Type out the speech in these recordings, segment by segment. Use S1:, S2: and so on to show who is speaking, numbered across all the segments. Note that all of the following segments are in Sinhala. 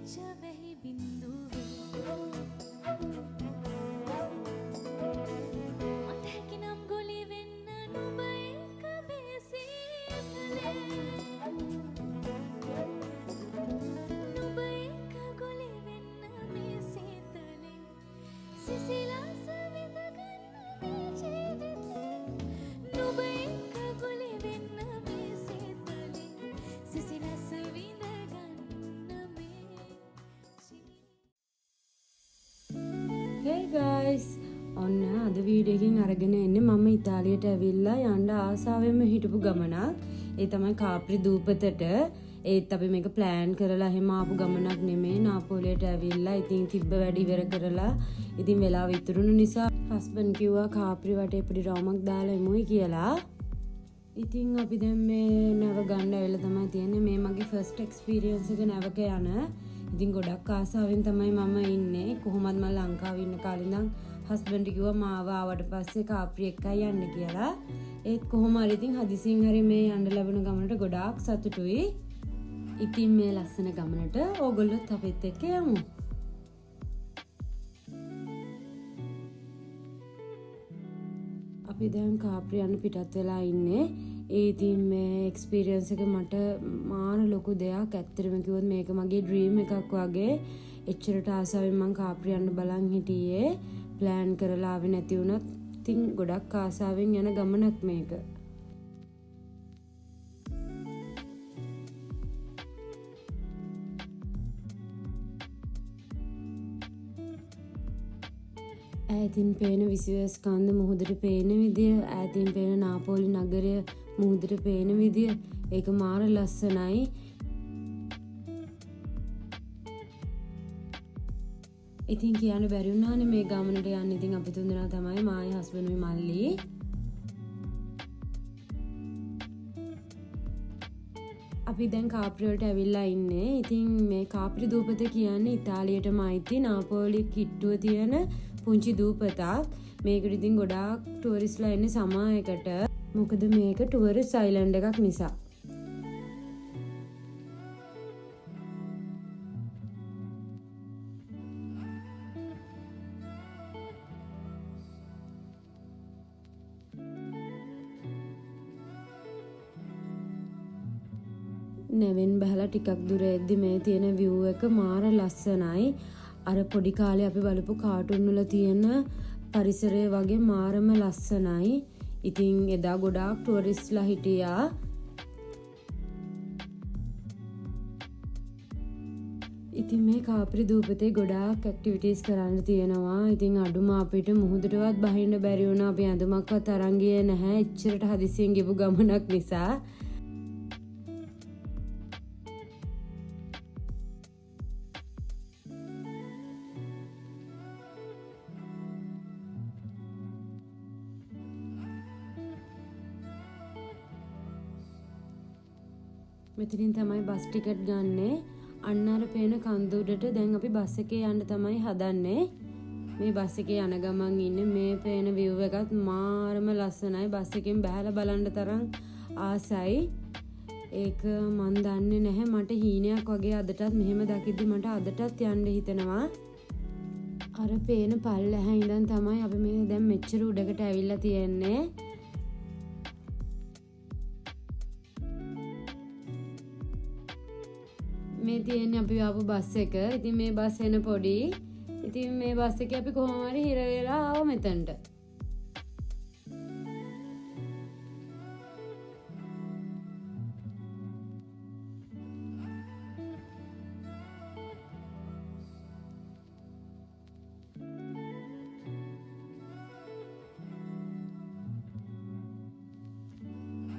S1: වෙච්ච වෙහි බින්දුවේ මට හැකිනම් ගොලි වෙන්න නුඹ එක මේ සීතලේ නුඹ එක ගොලි වෙන්න මේ සීතලේ සිසිලස විඳ ගන්න මේ ජීවිතේ නුඹ එක ගොලි වෙන්න මේ සීතලේ සිසිලස විඳ
S2: Hey guys! ඔන්න අද වීඩියෝ එකකින් අරගෙන එන්නේ මම ඉතාලියට ඇවිල්ලා යන්න ආසාවෙන්ම හිටපු ගමනක්. ඒ තමයි කාප්‍රි දූපතට. ඒත් අපි මේක ප්ලෑන් කරලා එහෙම ආපු ගමනක් නෙමෙයි. නාපෝලියට ඇවිල්ලා ඉතින් තිබ්බ වැඩ ඉවර කරලා ඉතින් වෙලාව ඉතුරුණු නිසා හස්බන්ඩ් කිව්වා කාප්‍රි වටේ පොඩි රවුමක් දාලා එමුයි කියලා. ඉතින් අපි දැන් මේ නැව ගන්න ඇවිල්ලා තමයි තියෙන්නේ. මේ මගේ ෆස්ට් එක්ස්පීරියන්ස් එක නැවක යන. ඉතින් ගොඩක් ආසාවෙන් තමයි මම ඉන්නේ. කොහොමද මම ලංකාවේ ඉන්න කාලේ ඉඳන් හස්බන්ඩ් කිව්වා මාව ආවට පස්සේ කාප්‍රි එකයි යන්න කියලා. ඒත් කොහොම හරි ඉතින් හදිසියෙන් හරි මේ යන්න ලැබුණ ගමනට ගොඩාක් සතුටුයි. ඉතින් මේ ලස්සන ගමනට ඕගොල්ලොත් අපිත් එක්ක යමු. අපි දැන් කාප්‍රි යන්න පිටත් වෙලා ඉන්නේ. ඒ ඉතින් මේ එක්ස්පීරියන්ස් එක මට මාර ලොකු දෙයක්. ඇත්තටම කිව්වොත් මේක මගේ ඩ්‍රීම් එකක් වගේ. එච්චරට ආසාවෙන් මම කාප්‍රි යන්න බලන් හිටියේ. ප්ලෑන් කරලා ආවේ නැති වුණත් ඉතින් ගොඩක් ආසාවෙන් යන ගමනක් මේක. ඈතින් පේන විසිවස් කන්ද මුහුදට පේන විදිය, ඈතින් පේන නාපෝලි නගරය මුහුදට පේන විදිය, ඒක මාර ලස්සනයි. ඉතින් කියන්න බැරි වුණානේ මේ ගමනට යන්න. ඉතින් අපි තුන්දෙනා තමයි මායි හස්බන්ඩ්යි මල්ලි. අපි දැන් කාප්‍රි වලට ඇවිල්ලා ඉන්නේ. ඉතින් මේ කාප්‍රි දූපත කියන්නේ ඉතාලියටම අයිති නාපෝලි කිට්ටුව තියෙන පුංචි දූපතක්. මේකට ඉතින් ගොඩාක් ටුවරිස්ට්ලා එන්නේ සමායකට. මොකද මේක ටුවරිස්ට් අයිලන්ඩ් එකක් නිසා. නැවෙන් බහලා ටිකක් දුර එද්දි මේ තියෙන view එක මාර ලස්සනයි. අර පොඩි කාලේ අපි බලපු කාටුන් වල තියෙන පරිසරය වගේ මාරම ලස්සනයි. ඉතින් එදා ගොඩාක් ටුවරිස්ට්ලා හිටියා. ඉතින් මේ කාප්‍රි දූපතේ ගොඩාක් ඇක්ටිවිටීස් කරන්න තියෙනවා. ඉතින් අඩුම අපිට මුහුදටවත් බහින්න බැරි වුණා. අපි ඇඳුමක්වත් අරන් ගියේ නැහැ. එච්චරට හදිසියෙන් ගිහපු ගමනක් නිසා. මෙතනින් තමයි බස් ටිකට් ගන්නෙ. අන්න අර පේන කන්ද උඩට දැන් අපි බස් එකේ යන්න තමයි හදන්නේ. මේ බස් එකේ යන ගමන් ඉන්නේ. මේ පේන view එකත් මාරම ලස්සනයි. බස් එකෙන් බහලා බලන්න තරම් ආසයි. ඒක මන් දන්නේ නැහැ. මට හීනයක් වගේ අදටත් මෙහෙම දකිද්දි මට අදටත් යන්න හිතෙනවා. අර පේන පල්ලෙහා ඉඳන් තමයි අපි මේ දැන් මෙච්චර උඩකට ඇවිල්ලා තියෙන්නේ. මේ තියෙන්නේ අපි ආපු බස් එක. ඉතින් මේ බස් එන පොඩි. ඉතින් මේ බස් එකේ අපි කොහොම හරි හිර වෙලා ආව මෙතනට.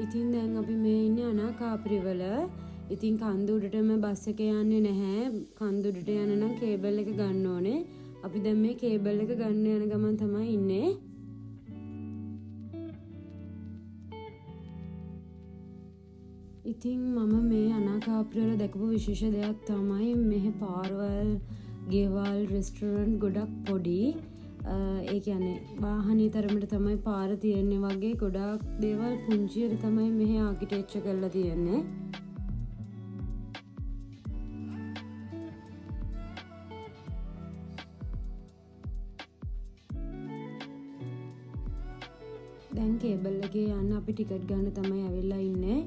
S2: ඉතින් දැන් අපි මේ ඉන්නේ අනාකාප්‍රි වල. ඉතින් කන්ද උඩටම බස් එක යන්නේ නැහැ. කන්ද උඩට යන්න නම් කේබල් එක ගන්න ඕනේ. අපි දැන් මේ කේබල් එක ගන්න යන ගමන් තමයි ඉන්නේ. ඉතින් මම මේ අනාකාප්‍රි වල දැකපු විශේෂ දෙයක් තමයි මෙහි පාරවල්, ගෙවල්, රෙස්ටොරන්ට් ගොඩක් පොඩි. ඒ කියන්නේ වාහනේ තරමට තමයි පාර තියෙන්නේ වගේ ගොඩාක් දේවල් පුංචියට තමයි මෙහි ආකිටෙක්චර් කරලා තියෙන්නේ. කේබල් එකේ යන්න අපි ටිකට් ගන්න තමයි ඇවිල්ලා ඉන්නේ.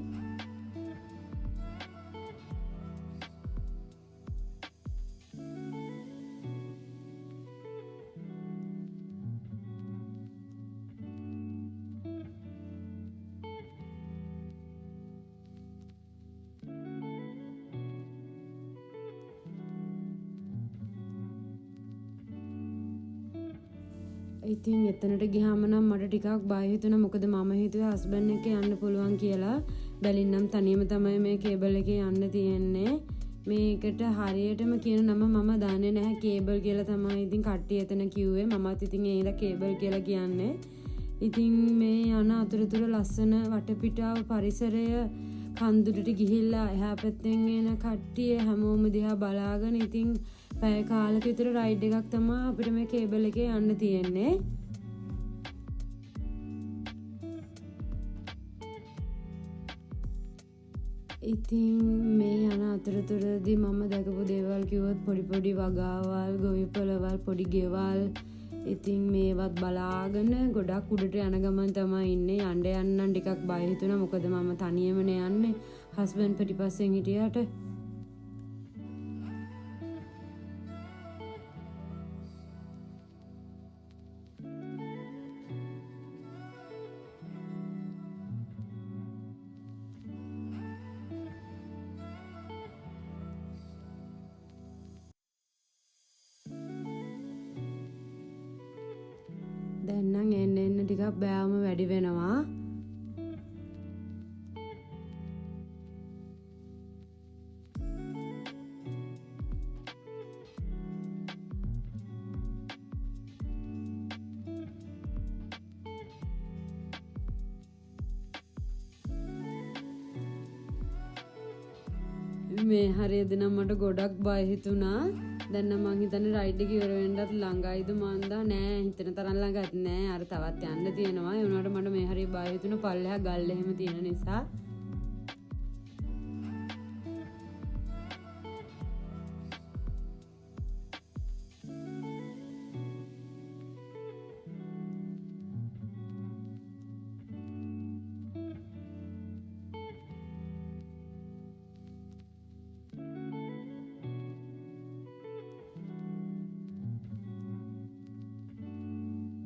S2: ඉතින් එතනට ගියාම නම් මට ටිකක් බය හිතුණා. මොකද මම හිතුවේ හස්බන්ඩ් එක්ක යන්න පුළුවන් කියලා. බැලින්නම් තනියම තමයි මේ කේබල් එකේ යන්න තියෙන්නේ. මේකට හරියටම කියන නම මම දන්නේ නැහැ. කේබල් කියලා තමයි ඉතින් කට්ටිය එතන කිව්වේ. මමත් ඉතින් ඒලා කේබල් කියලා කියන්නේ. ඉතින් මේ යන අතරතුර ලස්සන වටපිටාව පරිසරය කන්දුරට ගිහිල්ලා එහා පැත්තෙන් එන කට්ටිය හැමෝම දිහා බලාගෙන ඉතින් පැය කාලක විතර රයිඩ් එකක් තමයි අපිට මේ කේබල් එකේ යන්න තියෙන්නේ. ඉතින් මේ යන අතරතුරදී මම දැකපු දේවල් කිව්වොත් පොඩි වගාවල්, ගොවිපළවල්, පොඩි ගෙවල්. ඉතින් මේවත් බලාගෙන ගොඩක් උඩට යන ගමන් තමයි ඉන්නේ. යන්න ටිකක් බය හිතුණා. මොකද මම තනියමනේ යන්නේ. හස්බන්ඩ් පිටිපස්සෙන් හිටියට. දැන් නම් එන්න ටිකක් බෑවම වැඩි වෙනවා. මේ හරියද නම් මට ගොඩක් බය හිතුණා. දැන් නම් මං හිතන්නේ රයිඩ් එක ඉවර වෙන්නත් ළඟයිද මන්දා. නෑ හිතන තරම් ළඟත් නෑ. අර තවත් යන්න තියෙනවා. ඒ වුණාට මට මේ හරිය බය හිතුණා. පල්ලෙහා ගල් එහෙම තියෙන නිසා.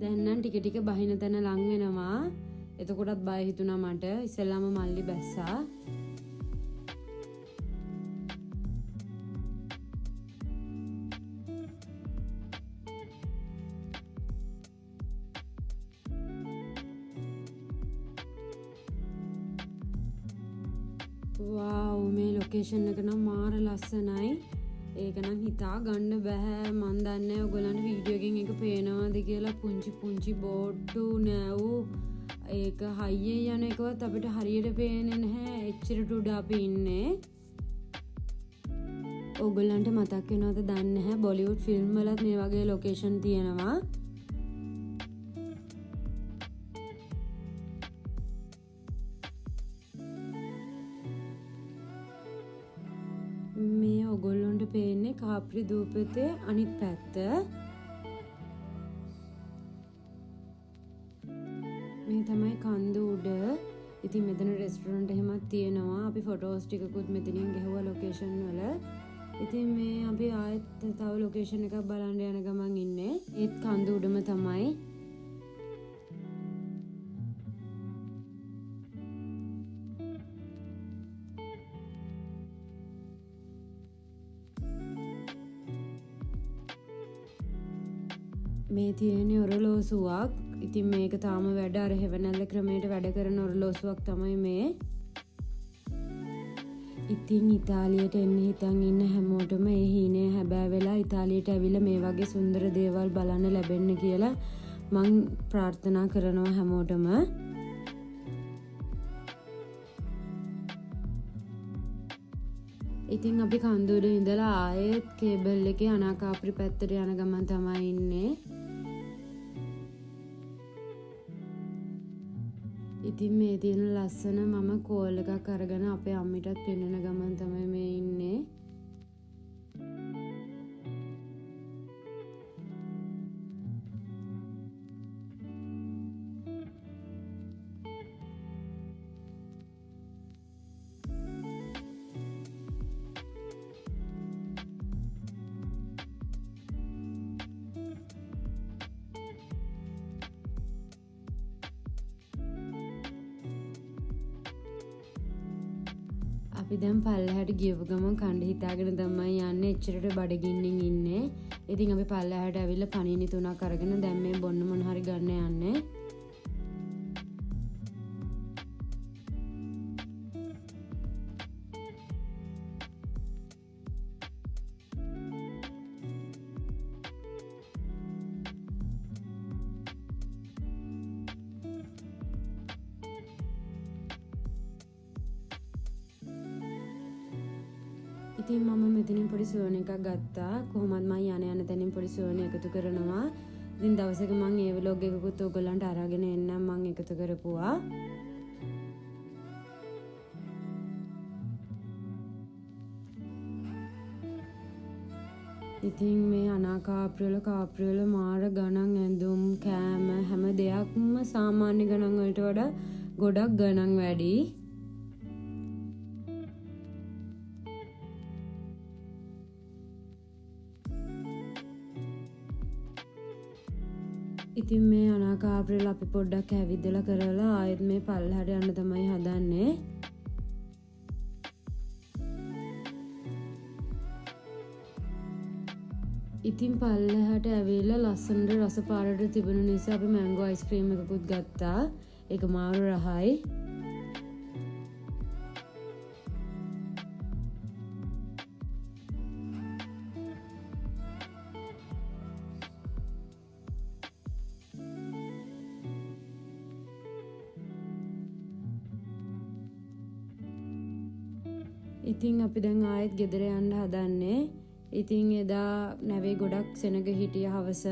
S2: දැන් නම් ටික බහින තැන ලං වෙනවා. එතකොටත් බය හිතුණා මට. ඉස්සෙල්ලාම මල්ලි බැස්සා. වාව් මේ ලොකේෂන් එක නම් මාර ලස්සනයි. ඒක නම් හිතා ගන්න බෑ. මන් දන්නේ ඔයගොල්ලන්ට වීඩියෝ එකෙන් එක පේනවද කියලා. පුංචි බෝට්ටු නැව් ඒක හයියෙන් යන එකවත් අපිට හරියට පේන්නේ නැහැ. එච්චරට උඩ අපි ඉන්නේ. ඔයගොල්ලන්ට මතක් වෙනවද දන්නේ නැහැ. බොලිවුඩ් ෆිල්ම් වලත් මේ වගේ ලොකේෂන් තියෙනවා. මේ ඔයගොල්ලන්ට පේන්නේ කාප්‍රි දූපතේ අනිත් පැත්ත. මේ තමයි කන්ද උඩ. ඉතින් මෙතන රෙස්ටොරන්ට් එහෙමත් තියෙනවා. අපි ෆොටෝස් ටිකකුත් මෙතනින් ගහුවා ලොකේෂන් වල. ඉතින් මේ අපි ආයෙත් තව ලොකේෂන් එකක් බලන්න යන ගමන් ඉන්නේ. ඒත් කන්ද උඩම තමයි. මේ තියෙන්නේ ඔරලෝසුවක්. ඉතින් මේක තාම වැඩ අර හෙවණැල්ල ක්‍රමයට වැඩ කරන ඔරලෝසුවක් තමයි මේ. ඉතින් ඉතාලියට එන්න හිතන් ඉන්න හැමෝටම ඒ හීනය හැබෑ වෙලා ඉතාලියට ඇවිල්ලා මේ වගේ සුන්දර දේවල් බලන්න ලැබෙන්න කියලා මං ප්‍රාර්ථනා කරනවා හැමෝටම. ඉතින් අපි කන්දුඩ ඉඳලා ආයෙත් කේබල් එකේ අනාකාප්‍රි පැත්තට යන ගමන් තමයි ඉන්නේ. ඉතින් මේ තියෙන ලස්සන මම කෝල් එකක් අරගෙන අපේ අම්මිටත් පෙන්නන ගමන් තමයි මේ ඉන්නේ. අපි දැන් පල්ලෙහාට ගියපු ගමන් කණ්ඩ හිතාගෙන තමයි යන්නේ. එච්චරට බඩගින්නෙන් ඉන්නේ. ඉතින් අපි පල්ලෙහාට ඇවිල්ලා පණිනි 3ක් අරගෙන දැන් මේ බොන්න මොන හරි ගන්න යන්නේ. ඉතින් මම මෙතනින් පොඩි සුවන එකක් ගත්තා. කොහොමද මම යන තැනින් පොඩි සුවන එකතු කරනවා. ඉතින් දවසක මම ඒ vlog එකකුත් ඔයගොල්ලන්ට අරගෙන එන්නම් මම එකතු කරපුවා. ඉතින් මේ කාප්‍රිවල මාර ගණන් ඇඳුම් කෑම හැම දෙයක්ම සාමාන්‍ය ගණන් වලට වඩා ගොඩක් ගණන් වැඩි. ඉතින් මේ අනාකාප්‍රිවල අපි පොඩ්ඩක් ඇවිදලා කරලා ආයෙත් මේ පල්ලෙහාට යන්න තමයි හදන්නේ. ඉතින් පල්ලෙහාට ඇවිල්ලා ලස්සනට රස පාරට තිබුණ නිසා අපි මැංගෝ අයිස්ක්‍රීම් එකකුත් ගත්තා. ඒක මාරු රහයි. ඉතින් අපි දැන් ආයෙත් ගෙදර යන්න හදන්නේ. ඉතින් එදා නැවේ ගොඩක් සෙනග හිටිය හවස.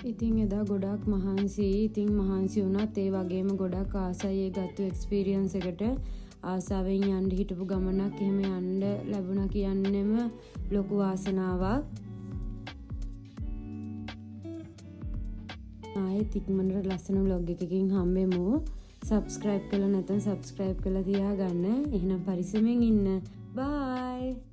S2: ඉතින් එදා ගොඩක් මහන්සි. ඉතින් මහන්සි වුණත් ඒ වගේම ගොඩක් ආසයි ඒ ගත්තු එක්ස්පීරියන්ස් එකට. ආසාවෙන් යන්න හිටපු ගමනක් එහෙම යන්න ලැබුණා කියන්නෙම ලොකු වාසනාවක්. ආයෙත් ඉක්මනට ලස්සන vlog එකකින් හම්බෙමු. subscribe කළා නැත්නම් subscribe කරලා තියාගන්න. එහෙනම් පරිස්සමෙන් ඉන්න. bye.